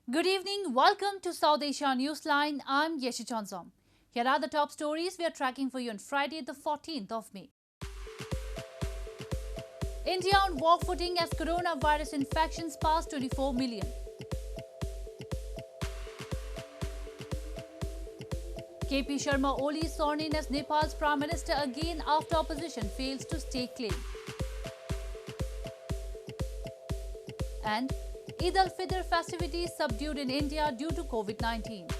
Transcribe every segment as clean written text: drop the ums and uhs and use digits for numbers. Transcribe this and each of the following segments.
Good evening. Welcome to South Asia Newsline. I'm Yeshi Chonzom. Here are the top stories we are tracking for you on Friday, the 14th of May. India on war footing as coronavirus infections pass 24 million. KP Sharma Oli sworn in as Nepal's Prime Minister again after opposition fails to stake claim. And Eid al-Fitr festivities subdued in India due to COVID-19.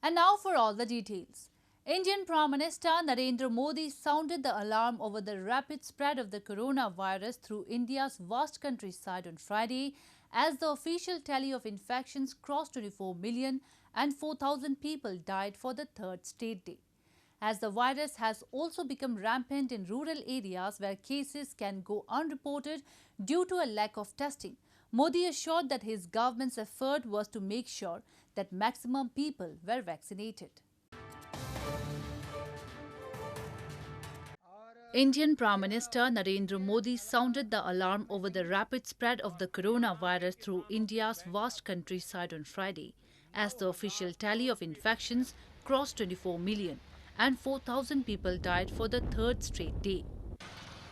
And now for all the details. Indian Prime Minister Narendra Modi sounded the alarm over the rapid spread of the coronavirus through India's vast countryside on Friday as the official tally of infections crossed 24 million and 4,000 people died for the third straight day. As the virus has also become rampant in rural areas where cases can go unreported due to a lack of testing, Modi assured that his government's effort was to make sure that maximum people were vaccinated. Indian Prime Minister Narendra Modi sounded the alarm over the rapid spread of the coronavirus through India's vast countryside on Friday, as the official tally of infections crossed 24 million and 4,000 people died for the third straight day.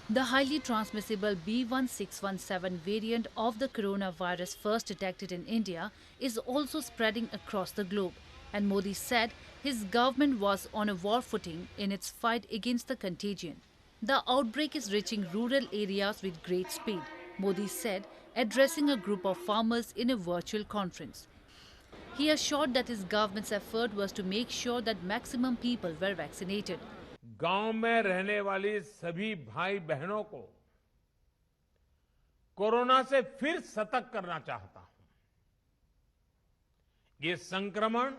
The highly transmissible B1617 variant of the coronavirus first detected in India is also spreading across the globe, and Modi said his government was on a war footing in its fight against the contagion. The outbreak is reaching rural areas with great speed, Modi said, addressing a group of farmers in a virtual conference. He assured that his government's effort was to make sure that maximum people were vaccinated. गांव में रहने वाली सभी भाई बहनों को corona से फिर सतर्क करना चाहता हूं। ये संक्रमण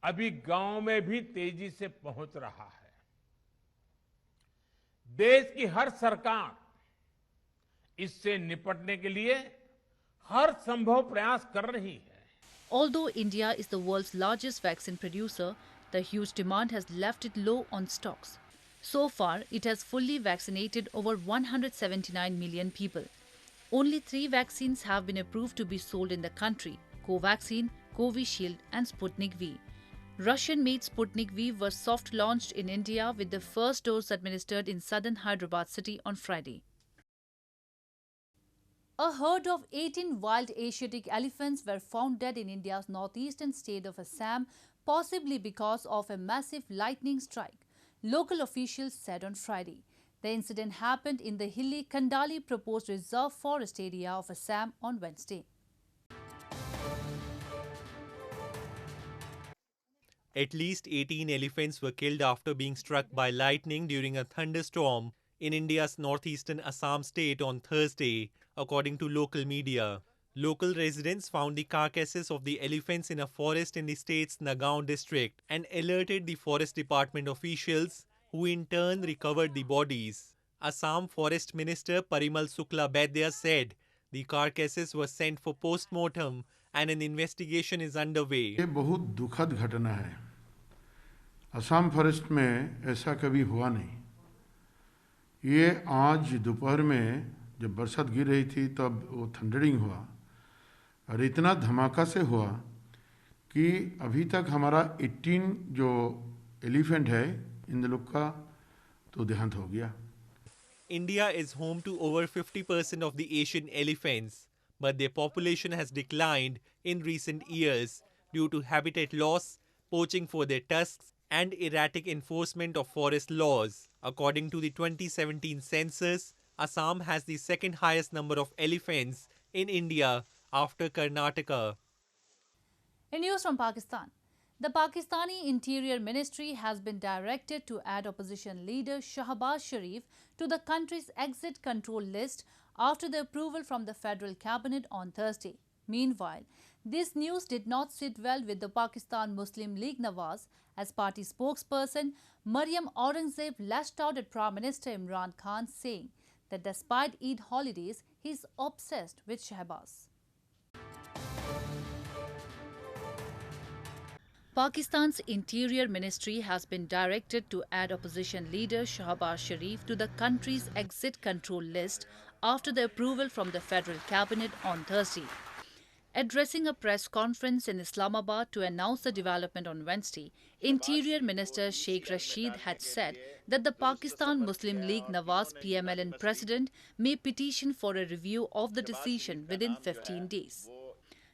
अभी गांव में भी तेजी से पहुंच रहा है। देश की हर सरकार इससे निपटने के लिए हर संभव प्रयास कर रही है। Although India is the world's largest vaccine producer, the huge demand has left it low on stocks. So far, it has fully vaccinated over 179 million people. Only 3 vaccines have been approved to be sold in the country: Covaxin, Covishield and Sputnik V. Russian-made Sputnik V was soft-launched in India with the first dose administered in southern Hyderabad city on Friday. A herd of 18 wild Asiatic elephants were found dead in India's northeastern state of Assam, possibly because of a massive lightning strike, local officials said on Friday. The incident happened in the hilly Kandali proposed reserve forest area of Assam on Wednesday. At least 18 elephants were killed after being struck by lightning during a thunderstorm in India's northeastern Assam state on Thursday, according to local media. Local residents found the carcasses of the elephants in a forest in the state's Nagaon district and alerted the forest department officials, who in turn recovered the bodies. Assam Forest Minister Parimal Sukla Baidya said the carcasses were sent for post-mortem and an investigation is underway. ये बहुत दुखद घटना है। Assam forest में ऐसा कभी हुआ नहीं। ये आज दोपहर में जब बरसात गिर रही थी तब वो थंडरिंग हुआ और इतना धमाका से हुआ कि अभी तक हमारा 18 जो एलिफेंट है इन लोग का तो देहांत हो गया। India is home to over 50% of the Asian elephants, but their population has declined in recent years due to habitat loss, poaching for their tusks, and erratic enforcement of forest laws. According to the 2017 census, Assam has the second highest number of elephants in India after Karnataka. In news from Pakistan, the Pakistani Interior Ministry has been directed to add opposition leader Shahbaz Sharif to the country's exit control list after the approval from the federal cabinet on Thursday. Meanwhile, this news did not sit well with the Pakistan Muslim League Nawaz, as party spokesperson Maryam Aurangzeb lashed out at Prime Minister Imran Khan, saying that despite Eid holidays, he is obsessed with Shahbaz. Pakistan's Interior Ministry has been directed to add opposition leader Shahbaz Sharif to the country's exit control list after the approval from the federal cabinet on Thursday. Addressing a press conference in Islamabad to announce the development on Wednesday, Interior Minister Sheikh Rashid had said that the Pakistan Muslim League Nawaz PMLN president may petition for a review of the decision within 15 days.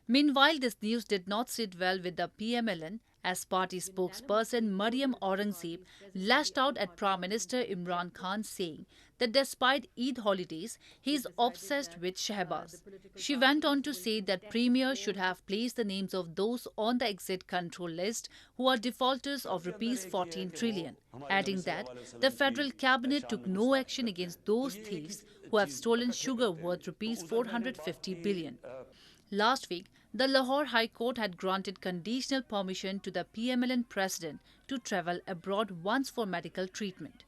Meanwhile, this news did not sit well with the PMLN as party spokesperson Maryam Aurangzeb lashed out at Prime Minister Imran Khan, saying that despite Eid holidays, he is obsessed with Shahbaz. She went on to say that Premier should have placed the names of those on the exit control list who are defaulters of Rs 14 trillion, adding that the federal cabinet took no action against those thieves who have stolen sugar worth Rs 450 billion. Last week, the Lahore High Court had granted conditional permission to the PMLN president to travel abroad once for medical treatment.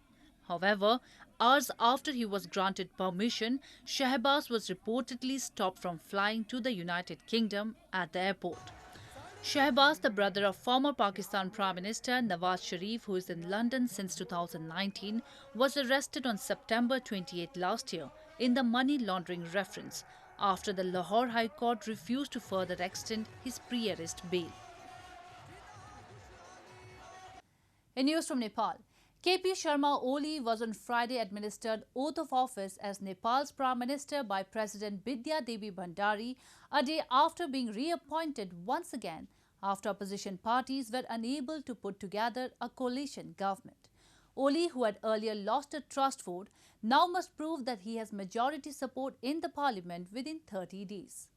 However, hours after he was granted permission, Shahbaz was reportedly stopped from flying to the United Kingdom at the airport. Shahbaz, the brother of former Pakistan Prime Minister Nawaz Sharif, who is in London since 2019, was arrested on September 28 last year in the money laundering reference, after the Lahore High Court refused to further extend his pre-arrest bail. In news from Nepal, KP Sharma Oli was on Friday administered oath of office as Nepal's Prime Minister by President Bidya Devi Bhandari, a day after being reappointed once again after opposition parties were unable to put together a coalition government. Oli, who had earlier lost a trust vote, now must prove that he has majority support in the parliament within 30 days.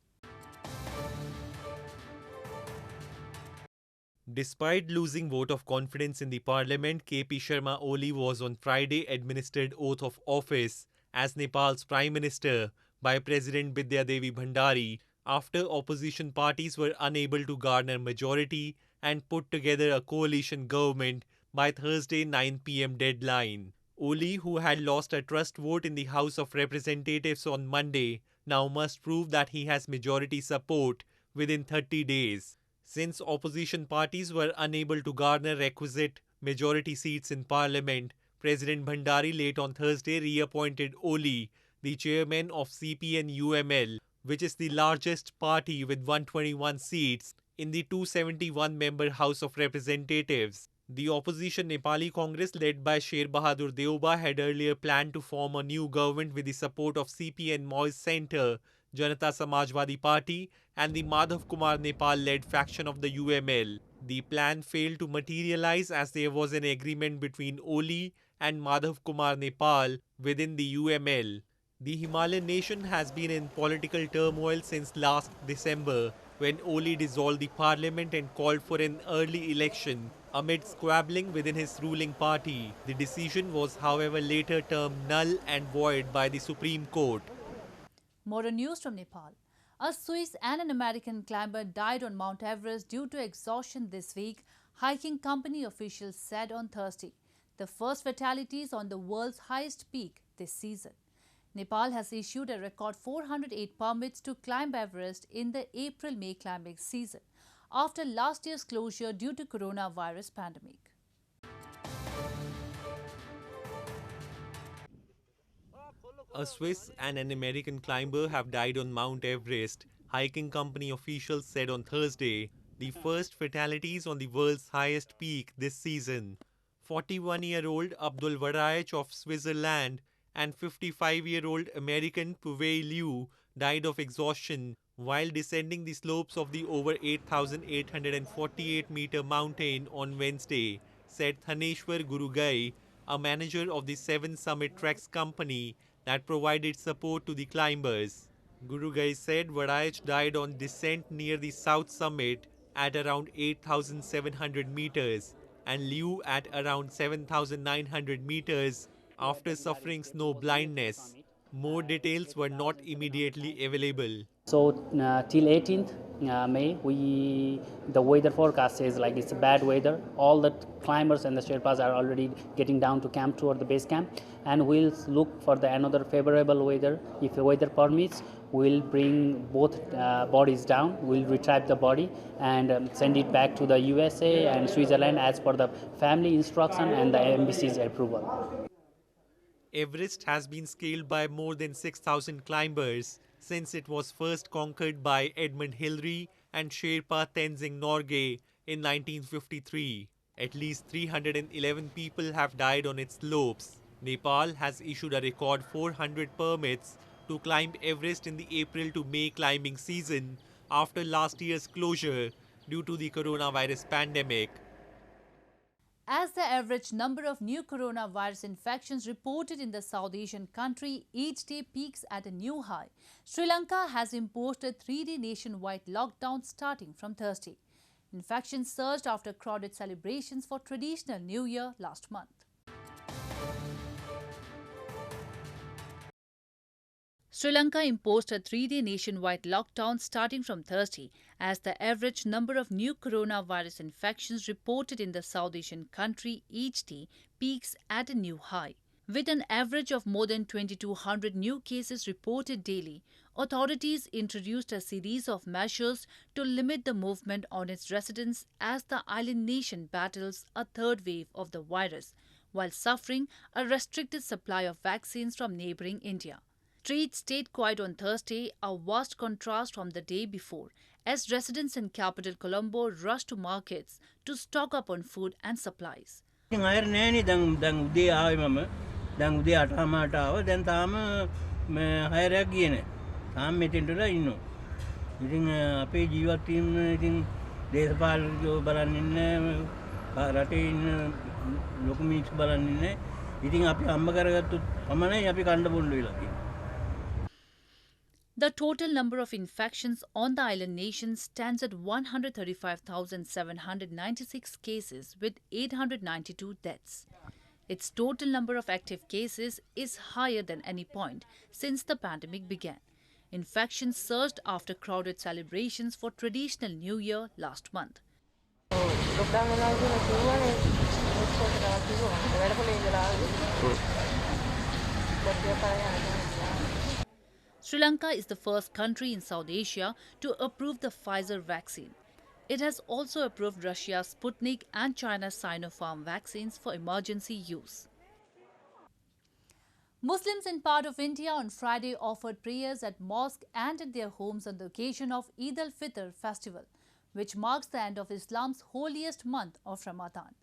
Despite losing vote of confidence in the parliament, KP Sharma Oli was on Friday administered oath of office as Nepal's Prime Minister by President Bidya Devi Bhandari after opposition parties were unable to garner majority and put together a coalition government by Thursday 9 p.m. deadline. Oli, who had lost a trust vote in the House of Representatives on Monday, now must prove that he has majority support within 30 days. Since opposition parties were unable to garner requisite majority seats in parliament, President Bhandari late on Thursday reappointed Oli, the chairman of CPN-UML, which is the largest party with 121 seats in the 271-member House of Representatives. The opposition Nepali Congress led by Sher Bahadur Deuba had earlier planned to form a new government with the support of CPN Moise Centre, Janata Samajwadi Party and the Madhav Kumar Nepal-led faction of the UML. The plan failed to materialize as there was an agreement between Oli and Madhav Kumar Nepal within the UML. The Himalayan nation has been in political turmoil since last December, when Oli dissolved the parliament and called for an early election amid squabbling within his ruling party. The decision was, however, later termed null and void by the Supreme Court. More news from Nepal. A Swiss and an American climber died on Mount Everest due to exhaustion this week, hiking company officials said on Thursday, the first fatalities on the world's highest peak this season. Nepal has issued a record 408 permits to climb Everest in the April-May climbing season, after last year's closure due to coronavirus pandemic. A Swiss and an American climber have died on Mount Everest, hiking company officials said on Thursday, the first fatalities on the world's highest peak this season. 41-year-old Abdul Waraich of Switzerland and 55-year-old American Puwei Liu died of exhaustion while descending the slopes of the over 8,848-meter mountain on Wednesday, said Thaneshwar Gurugai, a manager of the Seven Summit Treks company that provided support to the climbers. Gurugai said Waraich died on descent near the south summit at around 8,700 meters and Liu at around 7,900 meters after suffering snow blindness. More details were not immediately available. So till 18th May, the weather forecast says like it's bad weather. All the climbers and the Sherpas are already getting down to camp toward the base camp, and we'll look for the another favorable weather. If the weather permits, we'll bring both bodies down. We'll retrieve the body and send it back to the USA and Switzerland as per the family instruction and the embassy's approval. Everest has been scaled by more than 6,000 climbers since it was first conquered by Edmund Hillary and Sherpa Tenzing Norgay in 1953. At least 311 people have died on its slopes. Nepal has issued a record 400 permits to climb Everest in the April to May climbing season after last year's closure due to the coronavirus pandemic. As the average number of new coronavirus infections reported in the South Asian country each day peaks at a new high, Sri Lanka has imposed a 3-day nationwide lockdown starting from Thursday. Infections surged after crowded celebrations for traditional New Year last month. Sri Lanka imposed a 3-day nationwide lockdown starting from Thursday as the average number of new coronavirus infections reported in the South Asian country each day peaks at a new high. With an average of more than 2,200 new cases reported daily, authorities introduced a series of measures to limit the movement on its residents as the island nation battles a third wave of the virus, while suffering a restricted supply of vaccines from neighbouring India. Streets stayed quiet on Thursday, a vast contrast from the day before, as residents in capital Colombo rushed to markets to stock up on food and supplies. The total number of infections on the island nation stands at 135,796 cases with 892 deaths. Its total number of active cases is higher than any point since the pandemic began. Infections surged after crowded celebrations for traditional New Year last month. Sri Lanka is the first country in South Asia to approve the Pfizer vaccine. It has also approved Russia's Sputnik and China's Sinopharm vaccines for emergency use. Muslims in part of India on Friday offered prayers at mosques and at their homes on the occasion of Eid al-Fitr festival, which marks the end of Islam's holiest month of Ramadan.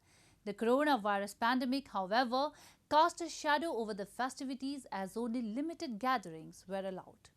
The coronavirus pandemic, however, cast a shadow over the festivities as only limited gatherings were allowed.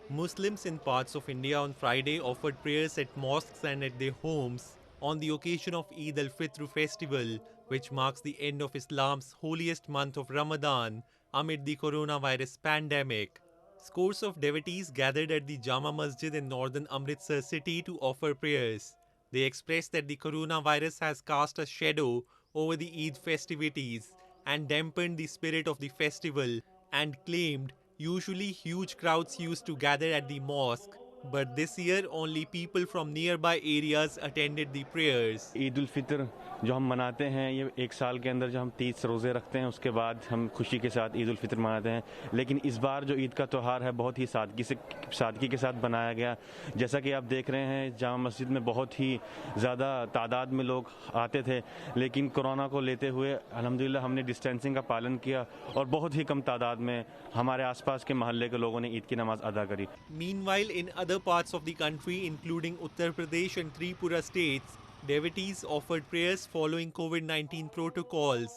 Muslims in parts of India on Friday offered prayers at mosques and at their homes on the occasion of Eid al-Fitr festival, which marks the end of Islam's holiest month of Ramadan amid the coronavirus pandemic. Scores of devotees gathered at the Jama Masjid in northern Amritsar city to offer prayers. They expressed that the coronavirus has cast a shadow over the Eid festivities and dampened the spirit of the festival, and claimed usually huge crowds used to gather at the mosque, but this year only people from nearby areas attended the prayers. Eid ul Fitr जो हम मनाते हैं, ये एक साल के अंदर जो हम 30 रोज़े रखते हैं, उसके बाद हम खुशी के साथ ईद उल फितर मनाते हैं। लेकिन इस बार जो ईद का त्यौहार है बहुत ही सादगी के साथ बनाया गया। जैसा कि आप देख रहे हैं, जामा मस्जिद में बहुत ही ज़्यादा तादाद में लोग आते थे, लेकिन कोरोना को लेते हुए अल्हम्दुलिल्लाह हमने डिस्टेंसिंग का पालन किया और बहुत ही कम तादाद में हमारे आसपास के मोहल्ले के लोगों ने ईद की नमाज अदा करी। Meanwhile, in other parts of the country, including Uttar Pradesh and Tripura states, devotees offered prayers following COVID-19 protocols.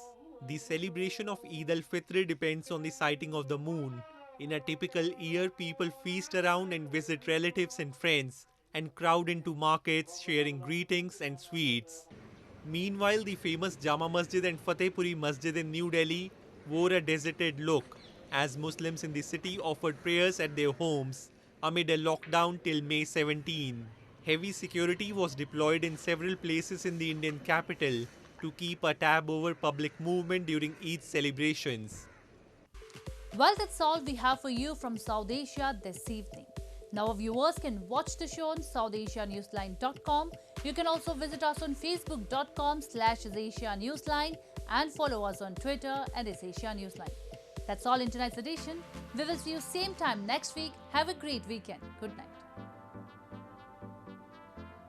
The celebration of Eid al-Fitr depends on the sighting of the moon. In a typical year, people feast around and visit relatives and friends and crowd into markets sharing greetings and sweets. Meanwhile, the famous Jama Masjid and Fatehpuri Masjid in New Delhi wore a deserted look as Muslims in the city offered prayers at their homes amid a lockdown till May 17. Heavy security was deployed in several places in the Indian capital to keep a tab over public movement during Eid celebrations. Well, that's all we have for you from South Asia this evening. Now, our viewers can watch the show on SouthAsiaNewsline.com. You can also visit us on Facebook.com/AsiaNewsline and follow us on Twitter and @AsiaNewsline. That's all in tonight's edition. We will see you same time next week. Have a great weekend. Good night.